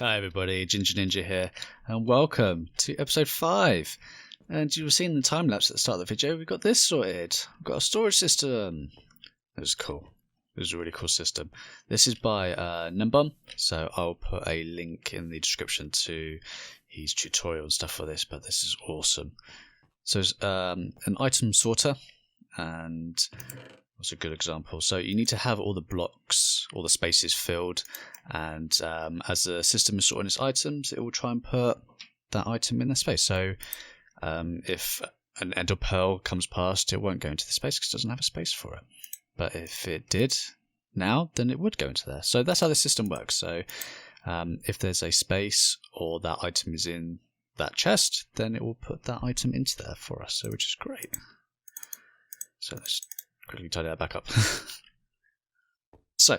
Hi everybody, Ginger Ninja here, and welcome to episode 5. And you were seeing the time lapse at the start of the video. We've got this sorted. We've got a storage system. It was cool. It was a really cool system. This is by Nimbum, so I'll put a link in the description to his tutorial and stuff for this. But this is awesome. So it's an item sorter, and that's a good example. So you need to have all the blocks, all the spaces filled, and as the system is sorting its items, it will try and put that item in the space. So if an ender pearl comes past, it won't go into the space because it doesn't have a space for it. But if it did now, then it would go into there. So that's how the system works. So if there's a space or that item is in that chest, then it will put that item into there for us, so which is great. So let's quickly tidy that back up. So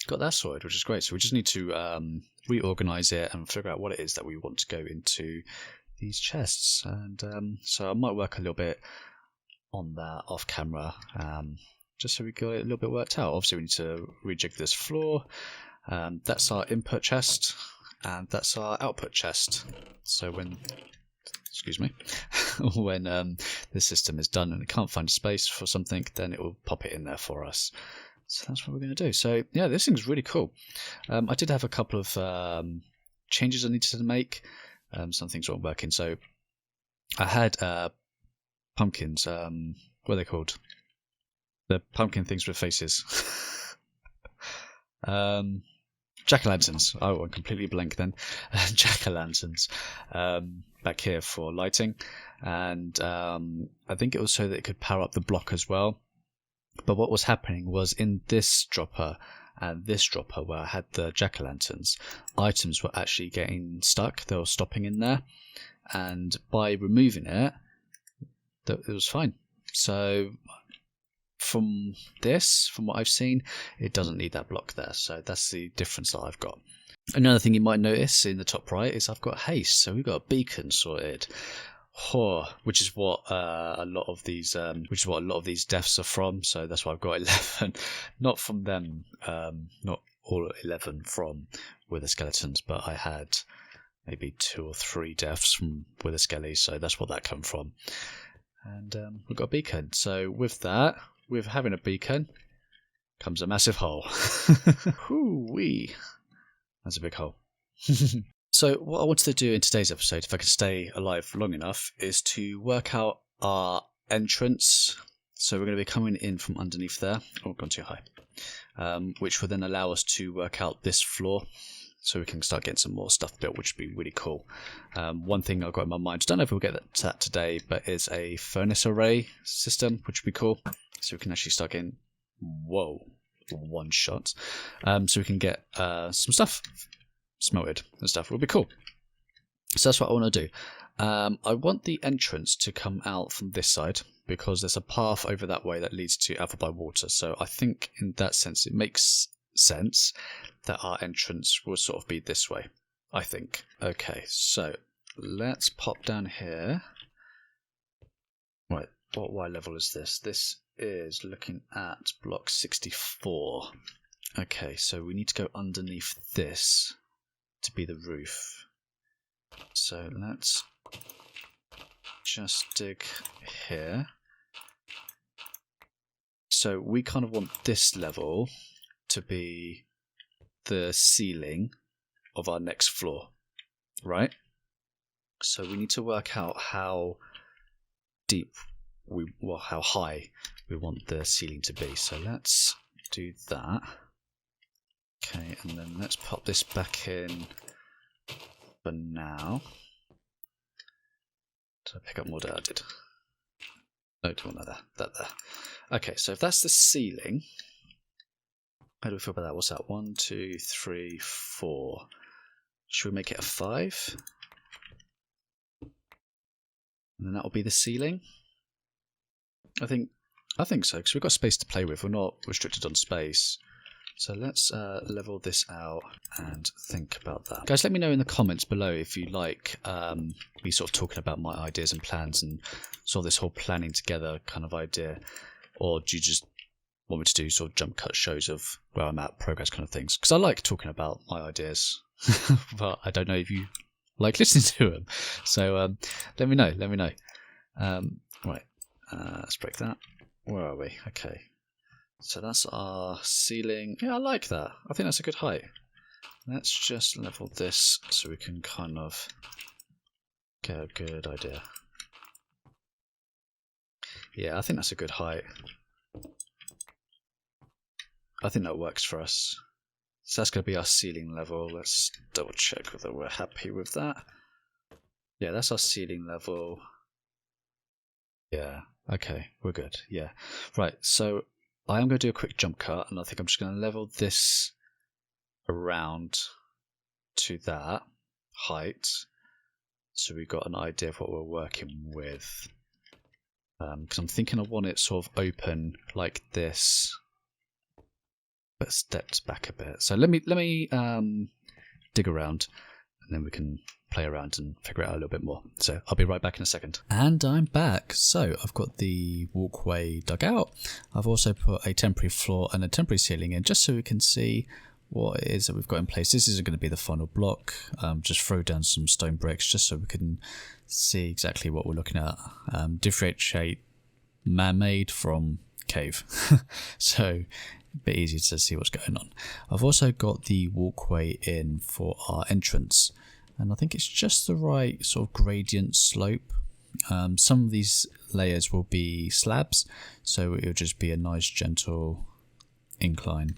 got that sorted, which is great. So we just need to reorganize it and figure out what it is that we want to go into these chests. And so I might work a little bit on that off camera, just so we get it a little bit worked out. Obviously we need to rejig this floor. That's our input chest, and that's our output chest. So when when the system is done and it can't find space for something, then it will pop it in there for us. So that's what we're going to do. So yeah, this thing's really cool. I did have a couple of changes I needed to make. Some things weren't working. So I had pumpkins. What are they called? The pumpkin things with faces. Jack-o'-lanterns. Oh, I'm completely blank then. Jack-o'-lanterns back here for lighting. And I think it was so that it could power up the block as well. But what was happening was in this dropper and this dropper where I had the jack-o'-lanterns, items were actually getting stuck. They were stopping in there. And by removing it, it was fine. So from what I've seen, it doesn't need that block there. So that's the difference that I've got. Another thing you might notice in the top right is I've got haste. So we've got a beacon sorted. Which is what a lot of these deaths are from. So that's why I've got 11. Not from them, not all 11 from Wither Skeletons, but I had maybe 2 or 3 deaths from Wither Skellies. So that's what that come from. And we've got a beacon. So with that, with having a beacon, comes a massive hole. Hoo-wee. That's a big hole. So what I wanted to do in today's episode, if I can stay alive long enough, is to work out our entrance. So we're going to be coming in from underneath there. Oh, gone too high. Which will then allow us to work out this floor. So we can start getting some more stuff built, which would be really cool. One thing I've got in my mind, don't know if we'll get to that today, but is a furnace array system, which would be cool. So we can actually start getting, one shot. So we can get some stuff smelted and stuff. It would be cool. So that's what I want to do. I want the entrance to come out from this side because there's a path over that way that leads to Alpha by Water. So I think in that sense it makes sense that our entrance will sort of be this way, I think. Okay, so let's pop down here. Right, what Y level is this? This is looking at block 64. Okay, so we need to go underneath this to be the roof. So let's just dig here. So we kind of want this level to be the ceiling of our next floor, right? So we need to work out how how high we want the ceiling to be. So let's do that. Okay, and then let's pop this back in for now. Did I pick up more dirt? I did. No, don't want that there. Okay, so if that's the ceiling, how do we feel about that? What's that? 1, 2, 3, 4. Should we make it a 5? And then that will be the ceiling. I think so, because we've got space to play with. We're not restricted on space. So let's level this out and think about that. Guys, let me know in the comments below if you like me sort of talking about my ideas and plans and sort of this whole planning together kind of idea, or do you just want me to do sort of jump cut shows of where I'm at, progress kind of things. Because I like talking about my ideas, but I don't know if you like listening to them. So let me know. Right, let's break that. Where are we? Okay. So that's our ceiling. Yeah, I like that. I think that's a good height. Let's just level this so we can kind of get a good idea. Yeah, I think that's a good height. I think that works for us. So that's going to be our ceiling level. Let's double check whether we're happy with that. Yeah, that's our ceiling level. Yeah, okay, we're good. Yeah. Right, so I am going to do a quick jump cut, and I think I'm just going to level this around to that height. So we've got an idea of what we're working with. Because I'm thinking I want it sort of open like this, but stepped back a bit. So let me dig around, and then we can play around and figure it out a little bit more. So I'll be right back in a second. And I'm back. So I've got the walkway dug out. I've also put a temporary floor and a temporary ceiling in, just so we can see what it is that we've got in place. This isn't going to be the final block. Just throw down some stone bricks just so we can see exactly what we're looking at. Differentiate man-made from cave. So a bit easier to see what's going on. I've also got the walkway in for our entrance, and I think it's just the right sort of gradient slope. Some of these layers will be slabs, so it'll just be a nice gentle incline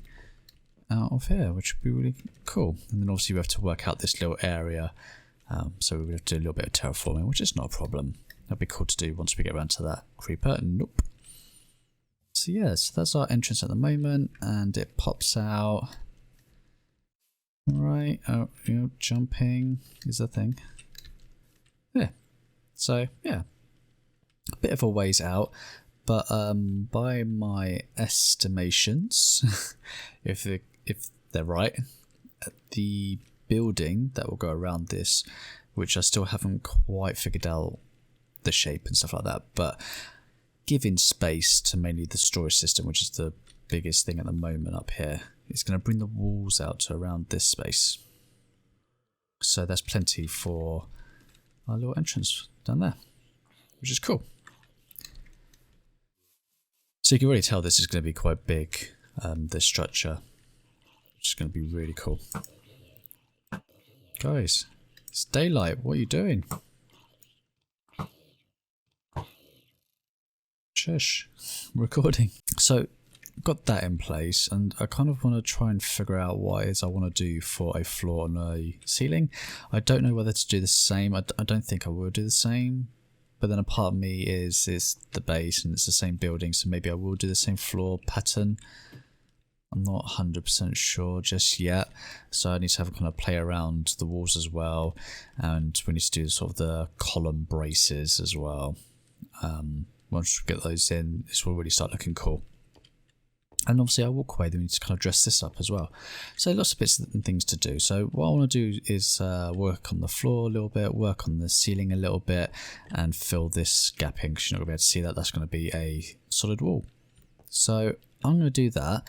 out of here, which would be really cool. And then obviously we have to work out this little area, so we have to do a little bit of terraforming, which is not a problem. That'd be cool to do once we get around to that creeper. Nope. So yeah, so that's our entrance at the moment, and it pops out. Right, oh, you know, jumping is a thing. Yeah, so yeah, a bit of a ways out, but by my estimations, if they're right, the building that will go around this, which I still haven't quite figured out the shape and stuff like that, but giving space to mainly the storage system, which is the biggest thing at the moment up here, it's going to bring the walls out to around this space. So that's plenty for our little entrance down there, which is cool. So you can really tell this is going to be quite big, this structure, which is going to be really cool. Guys, it's daylight. What are you doing? Shush. I'm recording. So got that in place, and I kind of want to try and figure out what it is I want to do for a floor and a ceiling. I don't know whether to do the same. I don't think I will do the same, but then a part of me is the base and it's the same building, so maybe I will do the same floor pattern. I'm not 100% sure just yet, so I need to have a kind of play around the walls as well, and we need to do sort of the column braces as well. Once we get those in, this will really start looking cool. And obviously our walkway, then we need to kind of dress this up as well. So lots of bits and things to do. So what I want to do is work on the floor a little bit, work on the ceiling a little bit, and fill this gap in, because you're not going to be able to see that. That's going to be a solid wall. So I'm going to do that.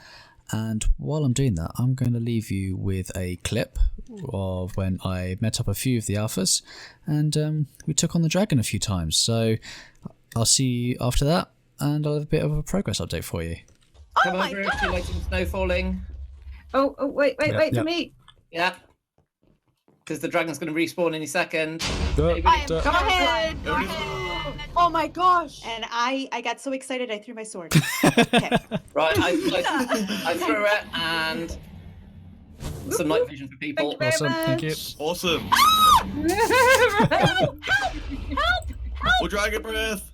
And while I'm doing that, I'm going to leave you with a clip of when I met up a few of the alphas, and we took on the dragon a few times. So I'll see you after that, and I'll have a bit of a progress update for you. Come over if you like some snow falling. Oh, wait for me. Yeah. Because the dragon's going to respawn any second. Go ahead. Oh my gosh. And I got so excited I threw my sword. Okay. Right, I threw it, and some night vision for people. Awesome, thank you. Awesome. Help! Well, dragon breath.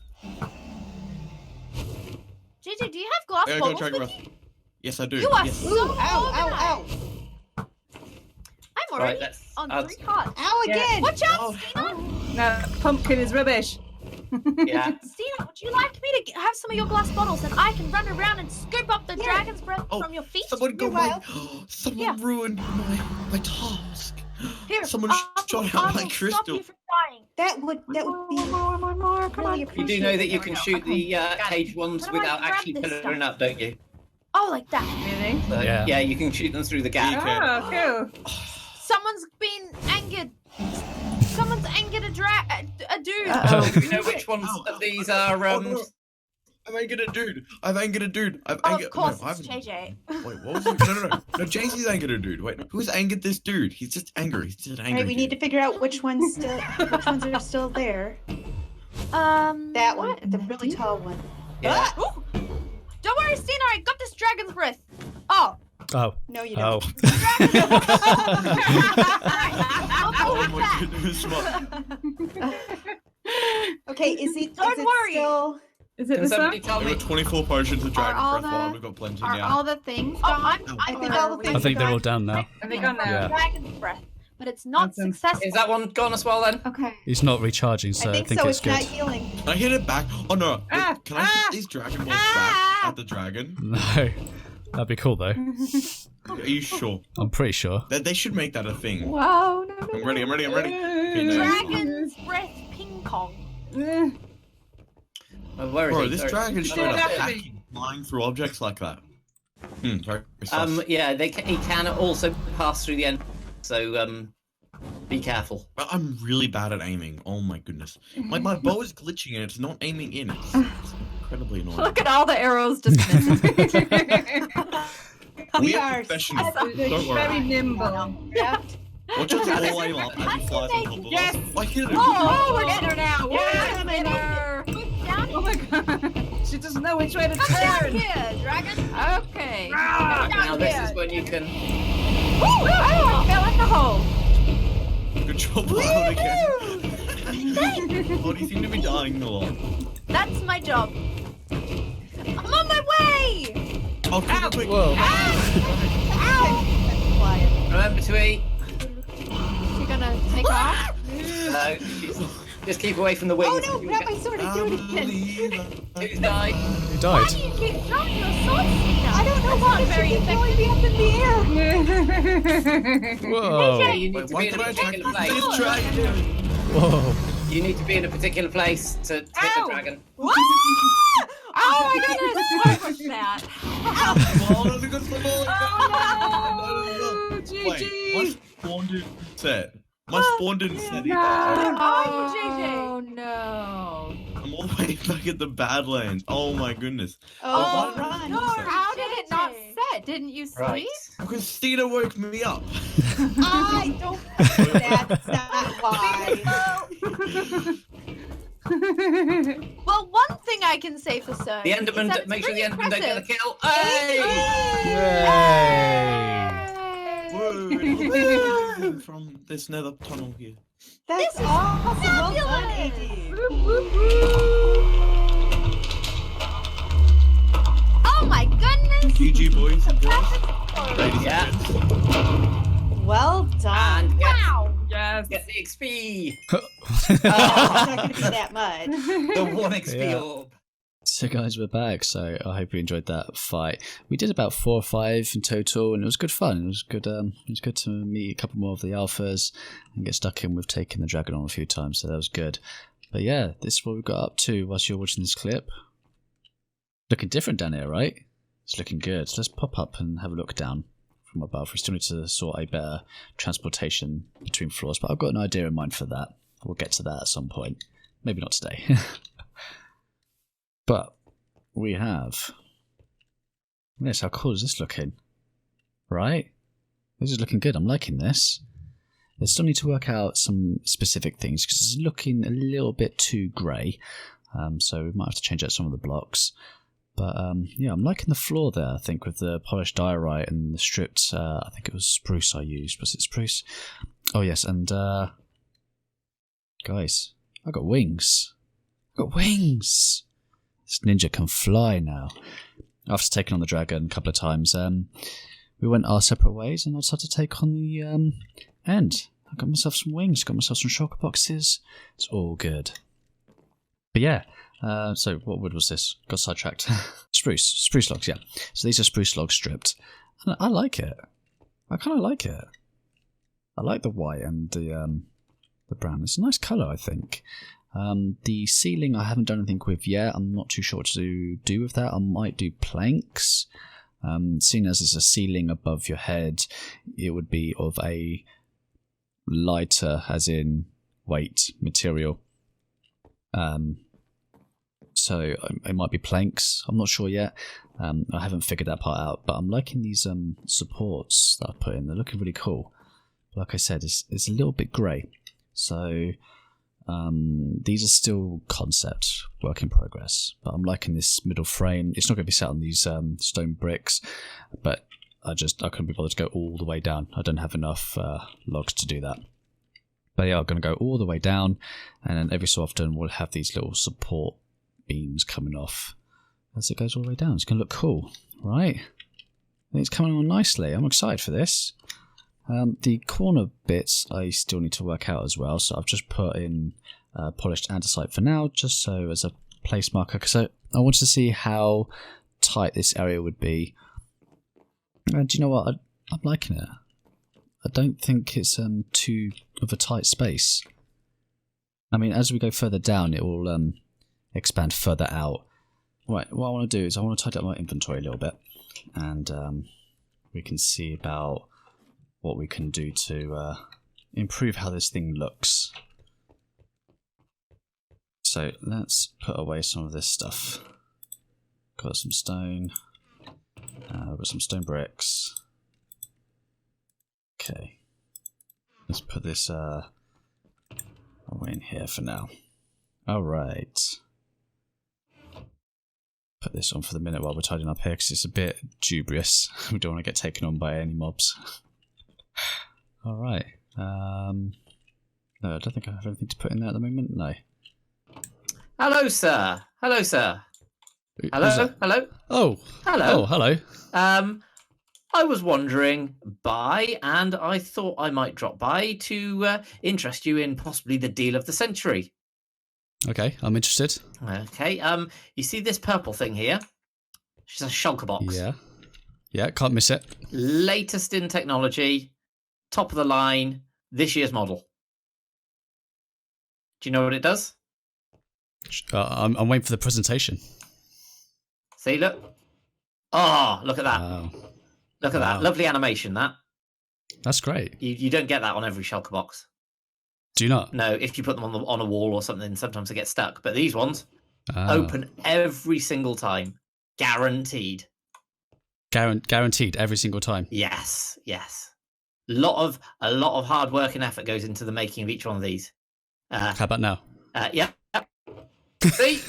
JJ, do you have glass I got bottles dragon with breath. you? Yes, I do. You are Yes. so Ow. I'm already Right, on let's- 3 cards. Ow again! Watch out, Oh. Stina! No, pumpkin is rubbish. Yeah. Stina, would you like me to have some of your glass bottles and I can run around and scoop up the dragon's breath Oh, from your feet? Someone got Meanwhile- someone Yeah. ruined my task. Here, someone shot I out will my stop crystal. you from dying. That would be really You do know that you can appreciated. shoot the caged ones How do I without grab actually this pillaring up, don't you? Oh, like that. Really? So, Yeah. yeah, you can shoot them through the gap. Yeah. Oh, cool. Someone's been angered. Someone's angered a dude. Uh-oh. Do you know which ones of these are? I've angered a dude. I've angered a dude. I've Oh, angered. of course, no, it's I've- JJ. Wait, what was it? No. No, JC's angered a dude. Wait, who's angered this dude? He's just angry. He's just All angry. right, we need to figure out which ones are still there. That one, what? the really tall one. Yeah. Ooh. Don't worry, Stina. I got this dragon's breath. Oh. Oh. No, you Oh. don't. Oh my goodness, Okay, is it? Don't is it worry. Still... Is it Can this somebody one? tell There me? were 24 potions of Dragon all Breath while the- we've got plenty Are now. all the things Oh, gone? I think all the things I think they're all down now. Are they gone now? Yeah. Dragon's breath, but it's not Awesome. successful. Is that one gone as well then? Okay. He's not recharging, so I think so. it's It's good. not healing. Can I hit it back? Oh no! Wait, Ah, can I hit these Dragon Balls back at the dragon? No. That'd be cool, though. Are you sure? I'm pretty sure. They should make that a thing. Whoa, no, no. I'm ready. Okay, no. Dragon's breath ping pong. Eh. Oh, where is Bro, he? this Sorry. dragon Oh, straight up that's it. hacking, flying through objects like that. Very sus. Yeah, he can also pass through the end. So be careful. But I'm really bad at aiming. Oh my goodness. My bow is glitching and it's not aiming in. It's incredibly annoying. Look at all the arrows just missing. We We are are professionals. Don't Very worry. nimble. Yeah. Watch us all aim up as he flies on top of Yes. us. I hit him. Oh, we're getting her now. Yeah, We're getting her. Down Oh my god. She doesn't know which way to Come down turn. here, dragon. Okay. Now this is when you can. Oh, I fell in the hole. Good job, loud again. What do you seem to be dying a lot? That's my job. I'm on my way. Oh, quick. Whoa. Quiet. Remember to eat. She gonna take off? No, just keep away from the wings. Oh no, grab my sword and threw it again. Who's died? He Why died. do you keep throwing your sword, Stina? I don't know why very effective. Be up in the air. Whoa. Yeah, you need Wait, to why be in can a I attack particular place. this dragon? Whoa. You need to be in a particular place to hit the Ow. dragon. Oh my goodness. What was that? Oh, no, because the ball. Oh, Wait, my GG. spawn didn't set. My spawn didn't set either. Oh, JJ. Oh no. I'm all the way back at the Badlands. Oh my goodness. Oh, why- run. No, how did it not set? Didn't you sleep? Right. Because Stina woke me up. I don't. That's not why. Well, one thing I can say for certain. The is Enderman, that it's make sure the pretty Enderman don't get a impressive. kill. Hey! Yay. Whoa, from this nether tunnel here. That's This is awesome. Well done, fabulous. AD. Oh my goodness. GG boys and girls. Ladies Yeah. and gents. Well done. And Wow. Yes. get the XP. It's not going to be that much. The 1 XP Yeah. orb. So guys, we're back. So I hope you enjoyed that fight. We did about 4 or 5 in total, and it was good fun. It was good. It was good to meet a couple more of the alphas and get stuck in with taking the dragon on a few times. So that was good. But yeah, this is what we've got up to whilst you're watching this clip. Looking different down here, right? It's looking good. So let's pop up and have a look down from above. We still need to sort a better transportation between floors, but I've got an idea in mind for that. We'll get to that at some point. Maybe not today. But we have. Yes, how cool is this looking? Right? This is looking good. I'm liking this. I still need to work out some specific things because it's looking a little bit too grey. So we might have to change out some of the blocks. But yeah, I'm liking the floor there, I think, with the polished diorite and the stripped, I think it was spruce I used. Was it spruce? Oh, yes, and guys, I got wings. I got wings! This ninja can fly now. After taking on the dragon a couple of times, we went our separate ways, and I decided to take on the end. I got myself some wings, got myself some shulker boxes. It's all good. But yeah, so what wood was this? Got sidetracked. Spruce logs, yeah. So these are spruce logs stripped. And I like it. I kind of like it. I like the white and the brown. It's a nice colour, I think. The ceiling I haven't done anything with yet. I'm not too sure what to do with that. I might do planks. Seeing as it's a ceiling above your head, it would be of a lighter, as in weight, material. So it might be planks. I'm not sure yet. I haven't figured that part out, but I'm liking these supports that I put in. They're looking really cool. Like I said, it's a little bit grey. So these are still concept, work in progress. But I'm liking this middle frame. It's not going to be sat on these stone bricks, but I couldn't be bothered to go all the way down. I don't have enough logs to do that. But yeah, I'm going to go all the way down, and then every so often we'll have these little support beams coming off as it goes all the way down. It's going to look cool, right? I think it's coming on nicely. I'm excited for this. The corner bits I still need to work out as well, so I've just put in polished andesite for now, just so as a place marker, because I wanted to see how tight this area would be. And do you know what? I'm liking it. I don't think it's too of a tight space. I mean, as we go further down, it will expand further out. Right, what I want to do is I want to tidy up my inventory a little bit, and we can see about what we can do to improve how this thing looks. So let's put away some of this stuff. Got some stone. We've got some stone bricks. Okay. Let's put this away in here for now. Alright. Put this on for the minute while we're tidying up here, because it's a bit dubious. We don't want to get taken on by any mobs. Alright. No, I don't think I have anything to put in there at the moment. No. Hello, sir. Hello, sir. Hello. Hello. Oh. Hello. Oh, hello. I was wandering by, and I thought I might drop by to interest you in possibly the deal of the century. Okay, I'm interested. Okay. You see this purple thing here? She's a shulker box. Yeah. Yeah, can't miss it. Latest in technology, top of the line, this year's model. Do you know what it does? I'm waiting for the presentation. See, look. Oh, look at that. Wow. Look at that. Lovely animation, that. That's great. You don't get that on every shulker box. Do you not? No, if you put them on a wall or something, sometimes they get stuck. But these ones open every single time. Guaranteed. Guaranteed every single time. Yes, yes. A lot of hard work and effort goes into the making of each one of these. How about now? Yeah. See?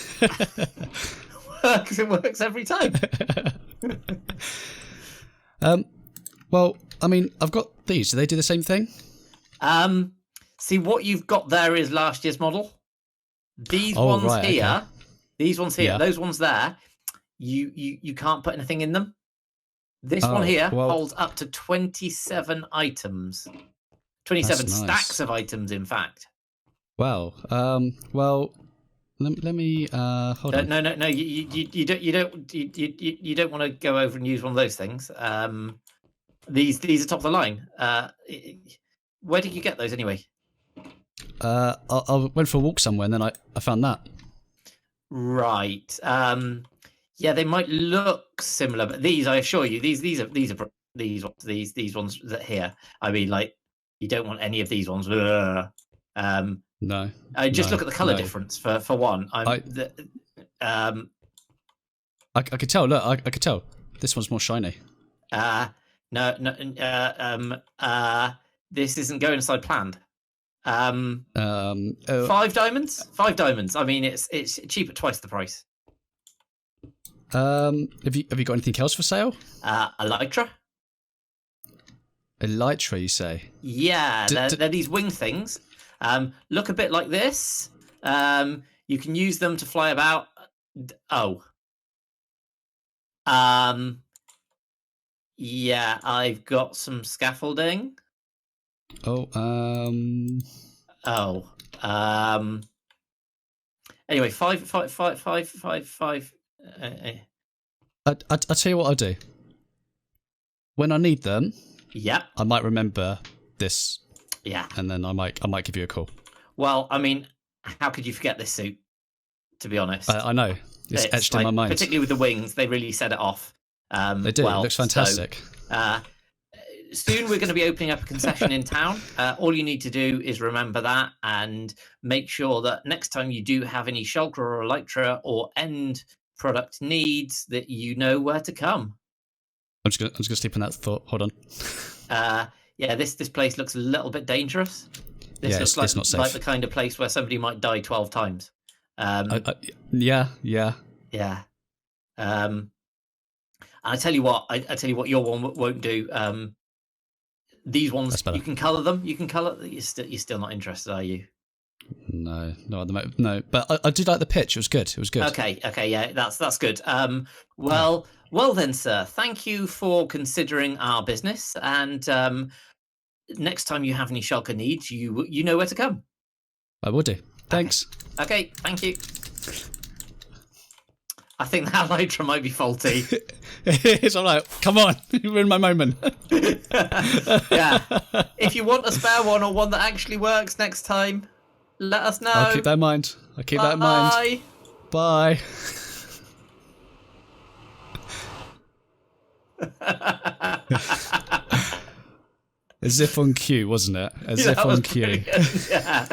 It works every time. Well, I mean, I've got these. Do they do the same thing? See, what you've got there is last year's model. These ones here, okay. These ones here, Yeah. those ones there, you can't put anything in them. This one here holds up to 27 items. 27 That's nice. stacks of items, in fact. Wow. Well, let me hold on. No. You don't want to go over and use one of those things. These are top of the line. Where did you get those anyway? I went for a walk somewhere and then I found that. Right. Yeah, they might look similar, but these, I assure you, these ones that here. I mean, like, you don't want any of these ones. No. Just look at the color no. difference for one. I could tell. Look, I could tell. This one's more shiny. This isn't going inside planned. 5 diamonds. 5 diamonds. I mean, it's cheap at twice the price. Have you got anything else for sale? Elytra. Elytra, you say? Yeah, they're these wing things. Look a bit like this. You can use them to fly about. Yeah, I've got some scaffolding. Anyway, five. I'll tell you what I'll do. When I need them, Yeah. I might remember this, Yeah. and then I might give you a call. Well, I mean, how could you forget this suit? To be honest, I know it's etched in my mind. Particularly with the wings, they really set it off. They do. Well, it looks fantastic. Soon we're going to be opening up a concession in town. All you need to do is remember that and make sure that next time you do have any shulker or elytra or end product needs, that you know where to come. I'm just gonna sleep on that thought. Hold on. Yeah, this place looks a little bit dangerous. This Yeah, looks it's like, not safe. like the kind of place where somebody might die 12 times. Yeah. Yeah. And I tell you what, your one won't do. These ones, That's better. you can colour them. You can colour. You're still not interested, are you? No, not at the moment. No, but I did like the pitch. It was good. It was good. Okay, yeah, that's good. Well then, sir. Thank you for considering our business. And next time you have any shulker needs, you know where to come. I will do. Thanks. Okay, thank you. I think that elytra might be faulty. It's all right. Come on, you ruined my moment. Yeah. If you want a spare one or one that actually works next time, let us know. I'll keep that in mind. Bye. As if on cue, wasn't it? That was brilliant. Yeah.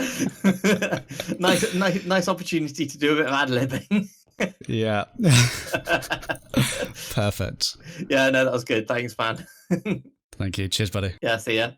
nice opportunity to do a bit of ad-libbing. Yeah. Perfect. Yeah, no, that was good. Thanks, man. Thank you. Cheers, buddy. Yeah, see ya.